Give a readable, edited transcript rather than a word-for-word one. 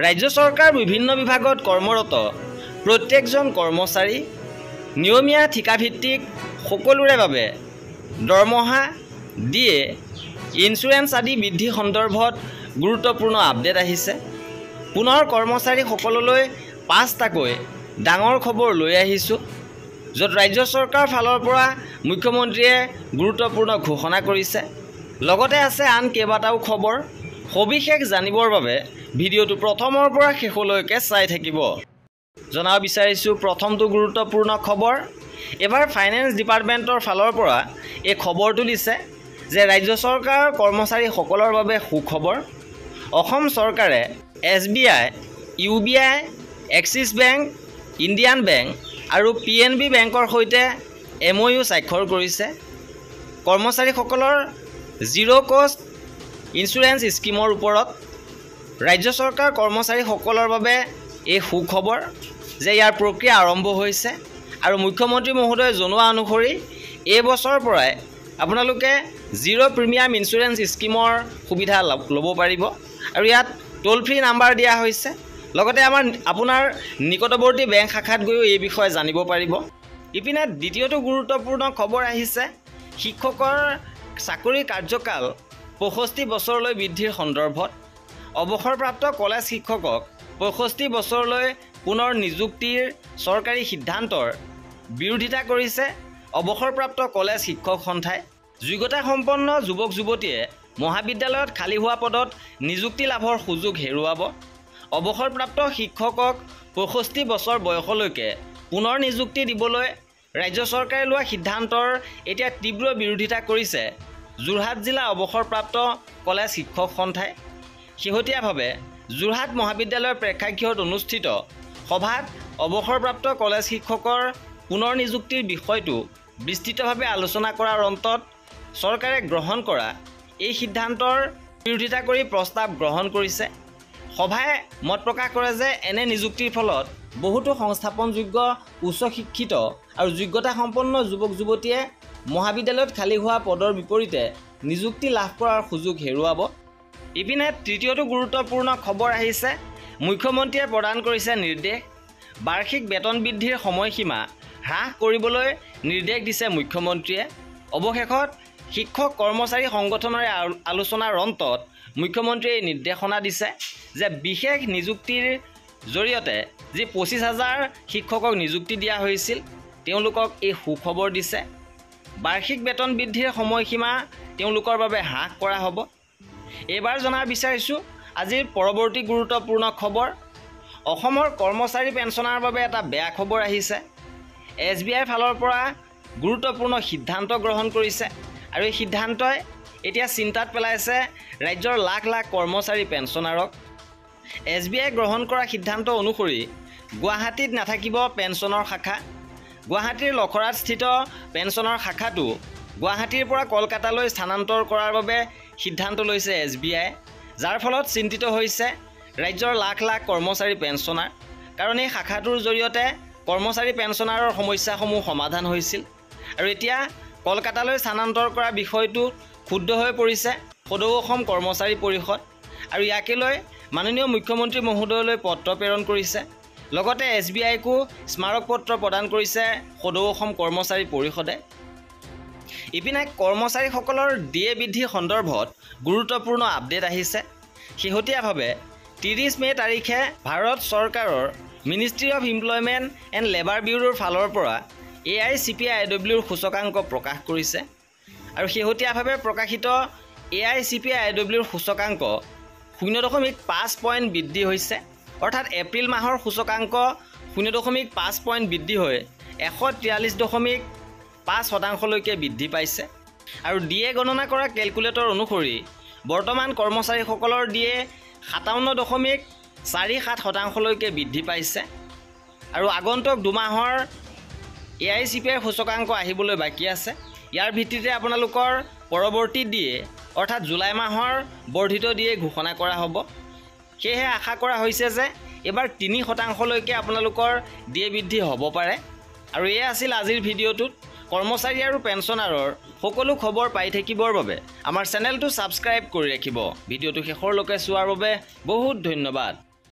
ৰাজ্য চৰকাৰ বিভিন্ন বিভাগত কৰ্মৰত প্ৰত্যেকজন কৰ্মচাৰী নিয়মীয়া ঠিকাভিত্তিক সকলোৰে বাবে দৰমহা দিয়ে ইন্স্যুৰেন্স আদি বৃদ্ধি সন্দৰ্ভত গুৰুত্বপূৰ্ণ আপডেট আহিছে। পুনৰ কৰ্মচাৰীসকললৈ 5টাকৈ ডাঙৰ খবৰ লৈ আহিছোঁ, য'ত ৰাজ্য চৰকাৰৰ ফালৰ পৰা মুখ্যমন্ত্ৰীয়ে গুৰুত্বপূৰ্ণ ঘোষণা কৰিছে। লগতে আছে আন কেইবাটাও খবৰ। সবিশেষ জানিবৰ বাবে ভিডিঅ'টো প্ৰথমৰ পৰা শেষলৈকে চাই থাকিব। জনাব বিচাৰিছোঁ প্ৰথমটো গুৰুত্বপূৰ্ণ খবৰ। এবাৰ ফাইনেন্স ডিপাৰ্টমেণ্টৰ ফালৰ পৰা এই খবৰটো দিছে যে ৰাজ্য চৰকাৰৰ কৰ্মচাৰীসকলৰ বাবে সুখবৰ। অসম চৰকাৰে SBI, UBI, axis bank, Indian bank আৰু PNB বেংকৰ সৈতে MOU স্বাক্ষৰ কৰিছে। কৰ্মচাৰীসকলৰ জিৰ' কষ্ট ইন্স্যুৰেন্স স্কিমৰ ওপৰত ৰাজ্য চৰকাৰ কৰ্মচাৰীসকলৰ বাবে এই সুখবৰ যে ইয়াৰ প্ৰক্ৰিয়া আৰম্ভ হৈছে আৰু মুখ্যমন্ত্ৰী মহোদয়ে জনোৱা অনুসৰি এই বছৰৰ পৰাই আপোনালোকে জিৰ' প্ৰিমিয়াম ইন্স্যুৰেন্স স্কিমৰ সুবিধা ল'ব পাৰিব আৰু ইয়াত টোল ফ্ৰী নাম্বাৰ দিয়া হৈছে। লগতে আপোনাৰ নিকটৱৰ্তী বেংক শাখাত গৈও এই বিষয়ে জানিব পাৰিব। ইপিনে দ্বিতীয়টো গুৰুত্বপূৰ্ণ খবৰ আহিছে শিক্ষকৰ চাকৰি কাৰ্যকাল 65 বছৰলৈ বৃদ্ধিৰ সন্দৰ্ভত। অৱসৰপ্ৰাপ্ত কলেজ শিক্ষকক 65 বছৰলৈ পুনৰ নিযুক্তিৰ চৰকাৰী সিদ্ধান্তৰ বিৰোধিতা কৰিছে অৱসৰপ্ৰাপ্ত কলেজ শিক্ষক সন্থাই। যোগ্যতাসম্পন্ন যুৱক যুৱতীয়ে মহাবিদ্যালয়ত খালী হোৱা পদত নিযুক্তি লাভৰ সুযোগ হেৰুৱাব। অৱসৰপ্ৰাপ্ত শিক্ষকক 65 বছৰ বয়সলৈকে পুনৰ নিযুক্তি দিবলৈ ৰাজ্য চৰকাৰে লোৱা সিদ্ধান্তৰ এতিয়া তীব্ৰ বিৰোধিতা কৰিছে যোৰহাট জিলা অৱসৰপ্ৰাপ্ত কলেজ শিক্ষক সন্থাই। শেহতীয়াভাৱে যোৰহাট মহাবিদ্যালয়ৰ প্ৰেক্ষাগৃহত অনুষ্ঠিত সভাত অৱসৰপ্ৰাপ্ত কলেজ শিক্ষকৰ পুনৰ নিযুক্তিৰ বিষয়টো বিস্তৃতভাৱে আলোচনা কৰাৰ অন্তত চৰকাৰে গ্ৰহণ কৰা এই সিদ্ধান্তৰ বিৰোধিতা কৰি প্ৰস্তাৱ গ্ৰহণ কৰিছে। সভাই মত প্ৰকাশ কৰে যে এনে নিযুক্তিৰ ফলত বহুতো সংস্থাপনযোগ্য উচ্চ শিক্ষিত আৰু যোগ্যতাসম্পন্ন যুৱক যুৱতীয়ে মহাবিদ্যালয়ত খালী হোৱা পদৰ বিপৰীতে নিযুক্তি লাভ কৰাৰ সুযোগ হেৰুৱাব। ইপিনে তৃতীয়টো গুৰুত্বপূৰ্ণ খবৰ আহিছে মুখ্যমন্ত্ৰীয়ে প্ৰদান কৰিছে নিৰ্দেশ। বাৰ্ষিক বেতন বৃদ্ধিৰ সময়সীমা হ্ৰাস কৰিবলৈ নিৰ্দেশ দিছে মুখ্যমন্ত্ৰীয়ে। অৱশেষত শিক্ষক কৰ্মচাৰী সংগঠনৰে আলোচনাৰ অন্তত মুখ্যমন্ত্ৰীয়ে নিৰ্দেশনা দিছে যে বিশেষ নিযুক্তিৰ জৰিয়তে যি 25,000 শিক্ষকক নিযুক্তি দিয়া হৈছিল তেওঁলোকক এই সুখবৰ দিছে। বাৰ্ষিক বেতন বৃদ্ধিৰ সময়সীমা তেওঁলোকৰ বাবে হ্ৰাস কৰা হ'ব। এইবাৰ জনাব বিচাৰিছোঁ আজিৰ পৰৱৰ্তী গুৰুত্বপূৰ্ণ খবৰ। অসমৰ কৰ্মচাৰী পেঞ্চনাৰ বাবে এটা বেয়া খবৰ আহিছে। SBI ফালৰ পৰা গুৰুত্বপূৰ্ণ সিদ্ধান্ত গ্ৰহণ কৰিছে আৰু এই সিদ্ধান্তই এতিয়া চিন্তাত পেলাইছে ৰাজ্যৰ লাখ লাখ কৰ্মচাৰী পেঞ্চনাৰক। SBI গ্ৰহণ কৰা সিদ্ধান্ত অনুসৰি গুৱাহাটীত নাথাকিব পেঞ্চনৰ শাখা। গুৱাহাটীৰ লখৰাত স্থিত পেঞ্চনৰ শাখাটো গুৱাহাটীৰ পৰা কলকাতালৈ স্থানান্তৰ কৰাৰ বাবে সিদ্ধান্ত লৈছে SBI, যাৰ ফলত চিন্তিত হৈছে ৰাজ্যৰ লাখ লাখ কৰ্মচাৰী পেঞ্চনাৰ। কাৰণ এই শাখাটোৰ জৰিয়তে কৰ্মচাৰী পেঞ্চনাৰৰ সমস্যাসমূহ সমাধান হৈছিল আৰু এতিয়া কলকাতালৈ স্থানান্তৰ কৰা বিষয়টো ক্ষুব্ধ হৈ পৰিছে সদৌ অসম কৰ্মচাৰী পৰিষদ আৰু ইয়াকে লৈ মাননীয় মুখ্যমন্ত্ৰী মহোদয়লৈ পত্ৰ প্ৰেৰণ কৰিছে। লগতে SBIকো স্মাৰক পত্ৰ প্ৰদান কৰিছে সদৌ অসম কৰ্মচাৰী পৰিষদে। ইপিনে কৰ্মচাৰীসকলৰ DA বৃদ্ধি সন্দৰ্ভত গুৰুত্বপূৰ্ণ আপডেট আহিছে। শেহতীয়াভাৱে 30 মে' তাৰিখে ভাৰত চৰকাৰৰ ministry of employment and labour ব্যুৰোৰ ফালৰ পৰা AICPIWৰ সূচকাংক প্ৰকাশ কৰিছে আৰু শেহতীয়াভাৱে প্ৰকাশিত AICPIWৰ সূচকাংক 0.5 পইণ্ট বৃদ্ধি হৈছে। অৰ্থাৎ এপ্ৰিল মাহৰ সূচকাংক 0.5 পইণ্ট বৃদ্ধি হৈ 143.5% বৃদ্ধি পাইছে আৰু DA গণনা কৰা কেলকুলেটৰ অনুসৰি বৰ্তমান কৰ্মচাৰীসকলৰ DA 57.47% বৃদ্ধি পাইছে আৰু আগন্তুক দুমাহৰ AICPI সূচকাংক আহিবলৈ বাকী আছে। ইয়াৰ ভিত্তিতে আপোনালোকৰ পৰৱৰ্তী DA অৰ্থাৎ জুলাই মাহৰ বৰ্ধিত DA ঘোষণা কৰা হ'ব। সেয়েহে আশা কৰা হৈছে যে এবাৰ 3% আপোনালোকৰ DA বৃদ্ধি হ'ব পাৰে। আৰু এয়া আছিল আজিৰ ভিডিঅ'টোত। কৰ্মচাৰী আৰু পেঞ্চনাৰৰ সকলো খবৰ পাই থাকিবৰ বাবে আমাৰ চেনেলটো সাবস্ক্ৰাইব কৰি ৰাখিব। ভিডিঅ'টো শেষৰলৈকে চোৱাৰ বাবে বহুত ধন্যবাদ।